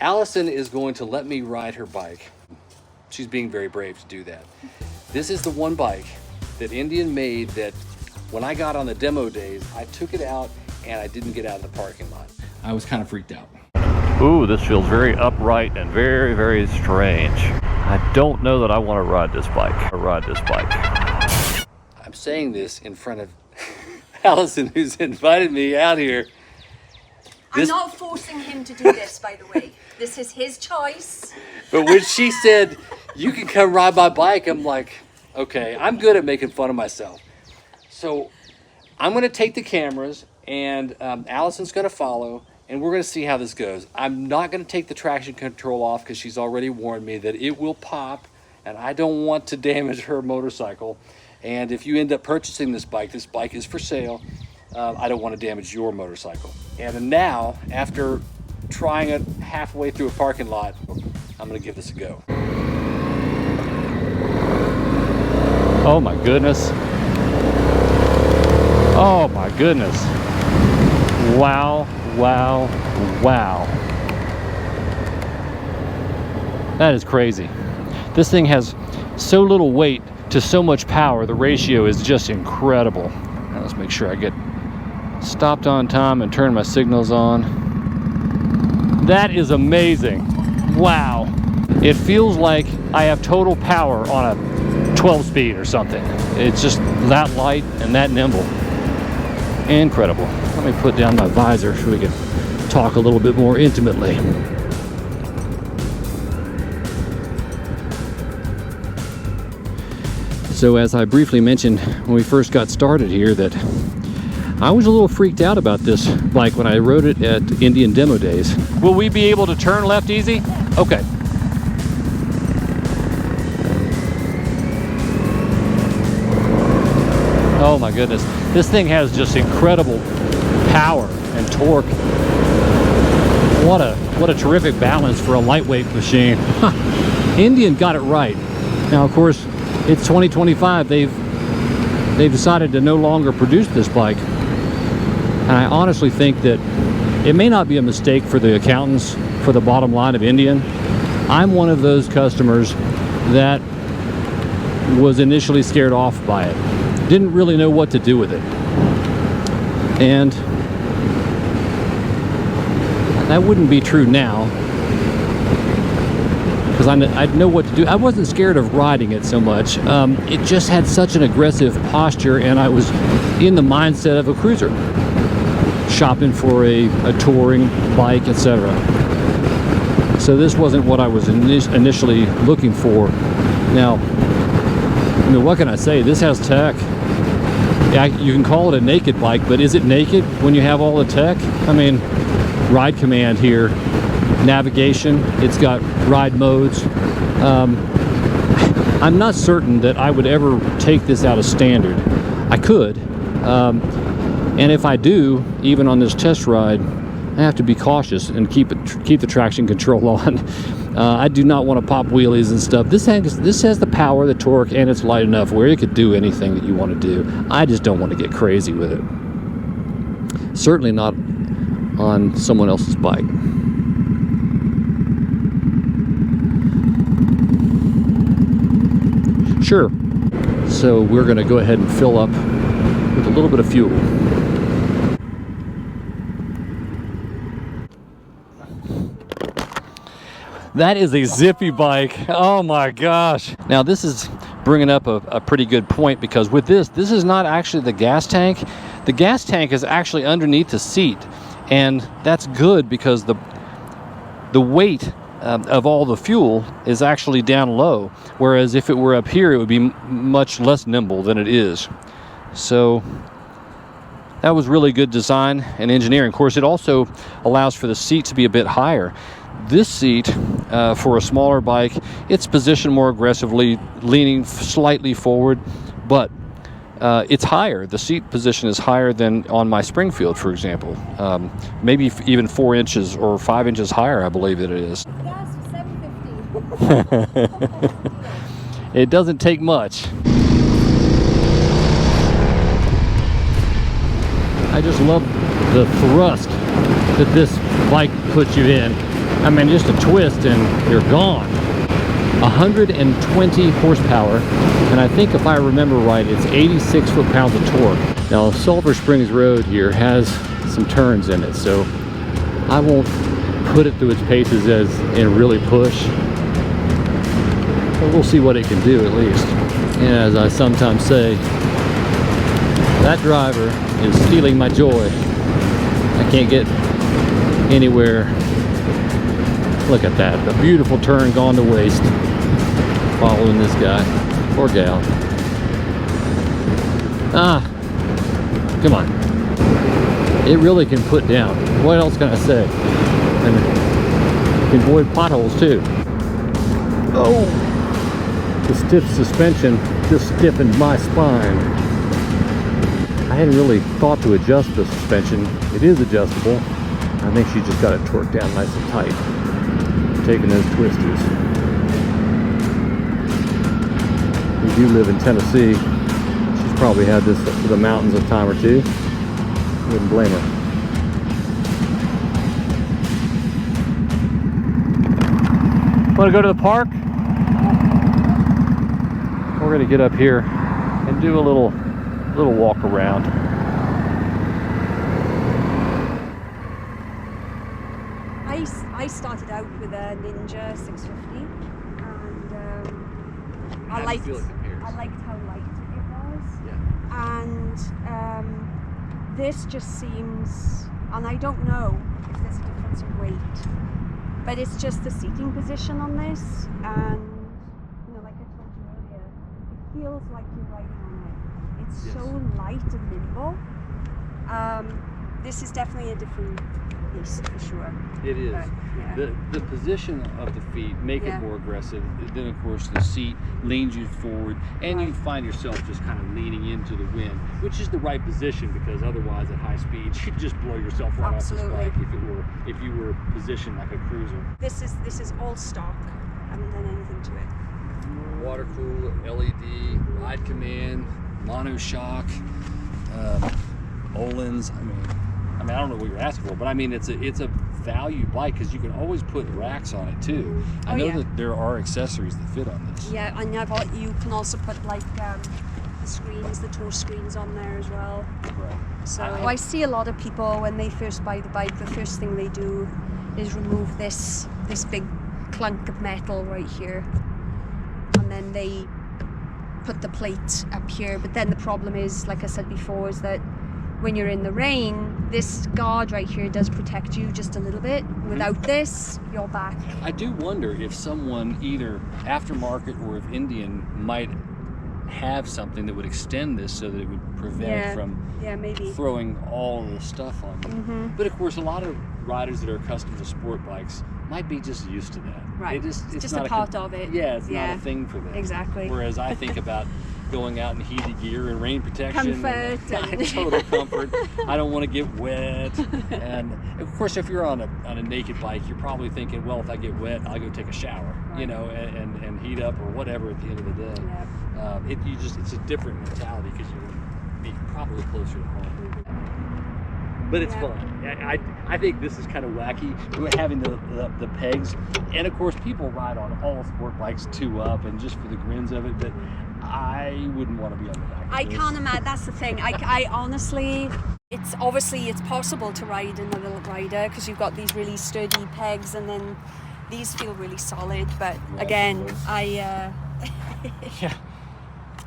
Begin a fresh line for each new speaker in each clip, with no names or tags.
Allison is going to let me ride her bike. She's being very brave to do that. This is the one bike that Indian made that when I got on the demo days, I took it out and I didn't get out of the parking lot. I was kind of freaked out.
Ooh, this feels very upright and very, very strange. I don't know that I want to ride this bike.
I'm saying this in front of Allison, who's invited me out here.
I'm not forcing him to do this, by the way. This is his choice.
But when she said, you can come ride my bike, I'm like, okay, I'm good at making fun of myself. So I'm going to take the cameras and Allison's going to follow and we're going to see how this goes. I'm not going to take the traction control off because she's already warned me that it will pop and I don't want to damage her motorcycle. And if you end up purchasing this bike is for sale. I don't want to damage your motorcycle. And now, after trying it halfway through a parking lot, I'm going to give this a go.
Oh my goodness. Oh my goodness. Wow, wow, wow. That is crazy. This thing has so little weight to so much power. The ratio is just incredible. Now let's make sure I get stopped on time and turn my signals on. That is amazing. Wow. It feels like I have total power on a 12 speed or something. It's just that light and that nimble. Incredible. Let me put down my visor so we can talk a little bit more intimately. So as I briefly mentioned when we first got started here, that I was a little freaked out about this bike when I rode it at Indian demo days. Will we be able to turn left easy? Okay. Oh my goodness. This thing has just incredible power and torque. What a terrific balance for a lightweight machine. Indian got it right. Now, of course, it's 2025. They've decided to no longer produce this bike. And I honestly think that it may not be a mistake for the accountants for the bottom line of Indian. I'm one of those customers that was initially scared off by it. Didn't really know what to do with it. And that wouldn't be true now, because I know what to do. I wasn't scared of riding it so much. It just had such an aggressive posture, and I was in the mindset of a cruiser, shopping for a touring bike, etc. So this wasn't what I was initially looking for. Now, I mean, what can I say? This has tech. Yeah, you can call it a naked bike, but is it naked when you have all the tech? I mean, ride command here, navigation, it's got ride modes. I'm not certain that I would ever take this out of standard. I could, and if I do, even on this test ride, I have to be cautious and keep the traction control on. I do not want to pop wheelies and stuff. This has the power, the torque, and it's light enough where it could do anything that you want to do. I just don't want to get crazy with it. Certainly not on someone else's bike. Sure. So we're going to go ahead and fill up with a little bit of fuel. That is a zippy bike. Oh my gosh. Now this is bringing up a pretty good point, because with this is not actually the gas tank. The gas tank is actually underneath the seat, and that's good because the weight of all the fuel is actually down low, whereas if it were up here it would be much less nimble than it is. So that was really good design and engineering. Of course, it also allows for the seat to be a bit higher. This seat, for a smaller bike, it's positioned more aggressively, leaning slightly forward, but it's higher. The seat position is higher than on my Springfield, for example. Maybe even 4 inches or 5 inches higher, I believe that it is.
Gas for $7.50.
It doesn't take much. I just love the thrust that this bike puts you in. I mean, just a twist and you're gone. 120 horsepower, and I think if I remember right, it's 86 foot-pounds of torque. Now, Sulphur Springs Road here has some turns in it, so I won't put it through its paces and really push. But we'll see what it can do at least. And as I sometimes say, that driver is stealing my joy. I can't get anywhere. Look at that, a beautiful turn gone to waste. Following this guy or gal. Come on. It really can put down. What else can I say? And you can avoid potholes too. Oh, the stiff suspension just stiffened my spine. I hadn't really thought to adjust the suspension. It is adjustable. I think she just got it torqued down nice and tight. Taking those twisters. We do live in Tennessee. She's probably had this up to the mountains a time or two. Wouldn't blame her. Want to go to the park? We're going to get up here and do a little walk around.
I started out with a Ninja 650, and I liked how light it was. Yeah. And this just seems, and I don't know if there's a difference in weight, but it's just the seating position on this, and you know, like I told you earlier, it feels like you're riding on it. It's so light and nimble. This is definitely a different beast for sure.
It is.
But, yeah.
The position of the feet make it more aggressive. Then of course the seat leans you forward, and you find yourself just kind of leaning into the wind, which is the right position, because otherwise at high speed you'd just blow yourself right off this bike if you were positioned like a cruiser.
This is all stock. I haven't done anything to it.
Water cool, LED, ride command, monoshock, Olin's. I mean, I don't know what you're asking for, but I mean, it's a value bike, because you can always put racks on it too. I know that there are accessories that fit on this.
Yeah, and you can also put like the screens, the toe screens on there as well.
Right.
So I see a lot of people when they first buy the bike, the first thing they do is remove this big clunk of metal right here, and then they put the plate up here. But then the problem is, like I said before, is that when you're in the rain, this guard right here does protect you just a little bit. Without this, you're back.
I do wonder if someone, either aftermarket or if Indian, might have something that would extend this so that it would prevent from
maybe
throwing all the stuff on you. But of course, a lot of riders that are accustomed to sport bikes might be just used to that.
Right.
It's
just a part of it.
Yeah, it's not a thing for them.
Exactly.
Whereas I think about going out in heated gear and rain protection,
comfort,
and total comfort. I don't want to get wet. And of course, if you're on a naked bike, you're probably thinking, well, if I get wet, I'll go take a shower, you know, and heat up or whatever at the end of the day. Yep. It's a different mentality, because you're be probably closer to home. But it's fun. I think this is kind of wacky, having the pegs, and of course people ride on all sport bikes 2-up and just for the grins of it, but I wouldn't want to be on the back of
I
this.
can't imagine. That's the thing. I honestly, it's possible to ride in the little rider, because you've got these really sturdy pegs, and then these feel really solid. But again,
yeah.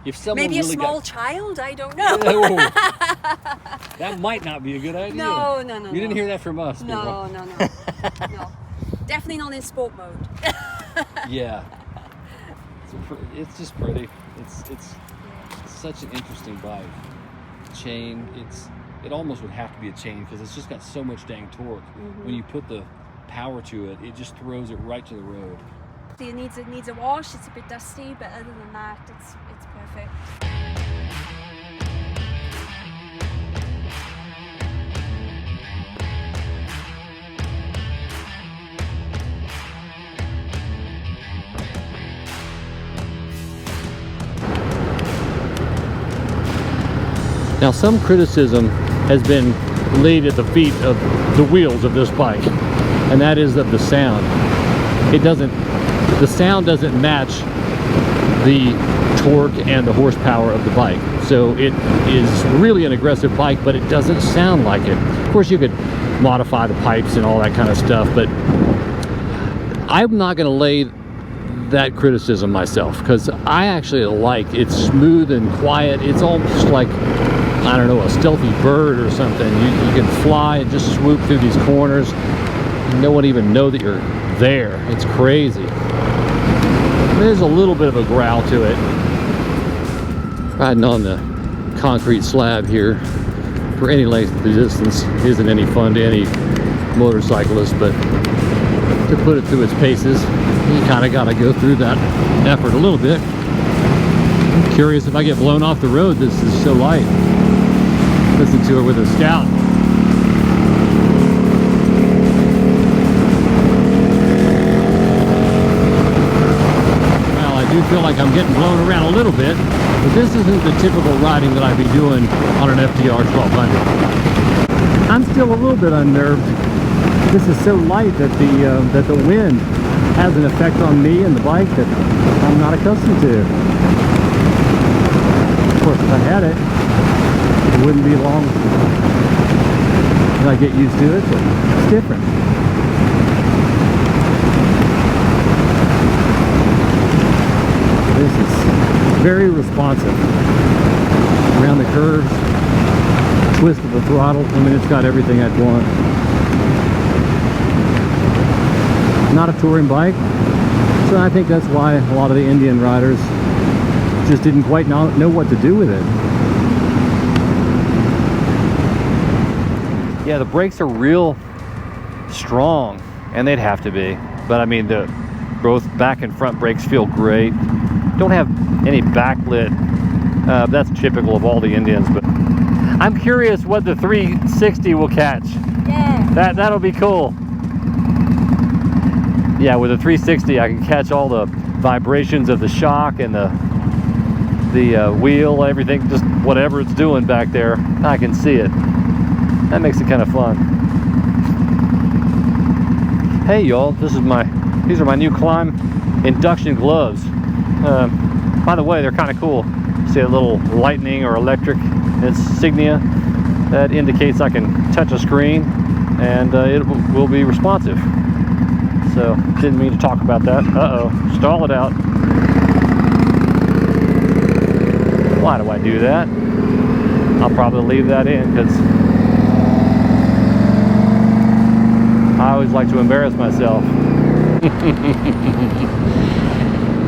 If someone
maybe
really
a small child, I don't know.
That might not be a good idea.
No.
You didn't hear that from us.
No. Definitely not in sport mode.
Yeah. It's just pretty. It's such an interesting bike. Chain. It almost would have to be a chain, because it's just got so much dang torque. When you put the power to it, it just throws it right to the road.
It needs a wash. It's a bit dusty, but other than that, it's perfect.
Now, some criticism has been laid at the feet of the wheels of this bike. and that is of the sound. The sound doesn't match the torque and the horsepower of the bike. So it is really an aggressive bike, but it doesn't sound like it. Of course, you could modify the pipes and all that kind of stuff, but I'm not going to lay that criticism myself, because I actually like it's smooth and quiet. It's almost like, I don't know, a stealthy bird or something. You can fly and just swoop through these corners. No one even know that you're there. It's crazy. There's a little bit of a growl to it. Riding on the concrete slab here for any length of the distance isn't any fun to any motorcyclist, but to put it through its paces, you kind of got to go through that effort a little bit. I'm curious if I get blown off the road. This is so light. Listen to it with a Scout. Well, I do feel like I'm getting blown around a little bit, but this isn't the typical riding that I'd be doing on an FTR 1200. I'm still a little bit unnerved. This is so light that the wind has an effect on me and the bike that I'm not accustomed to. Of course, if I had it, it wouldn't be long until I get used to it, but it's different. This is very responsive. Around the curves, twist of the throttle, I mean, it's got everything I'd want. Not a touring bike, so I think that's why a lot of the Indian riders just didn't quite know what to do with it. Yeah, the brakes are real strong, and they'd have to be, but I mean, both back and front brakes feel great. Don't have any backlit. That's typical of all the Indians, but I'm curious what the 360 will catch. Yeah, that'll be cool. Yeah, with a 360 I can catch all the vibrations of the shock and the wheel, everything, just whatever it's doing back there, I can see it. That makes it kind of fun. Hey y'all, these are my new Climb induction gloves. By the way, they're kind of cool. See a little lightning or electric insignia that indicates I can touch a screen and it will be responsive. So, didn't mean to talk about that. Uh-oh, stall it out. Why do I do that? I'll probably leave that in because I always like to embarrass myself.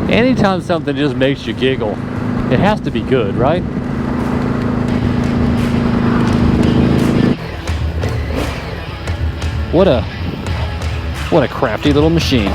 Anytime something just makes you giggle, it has to be good, right? What a crafty little machine.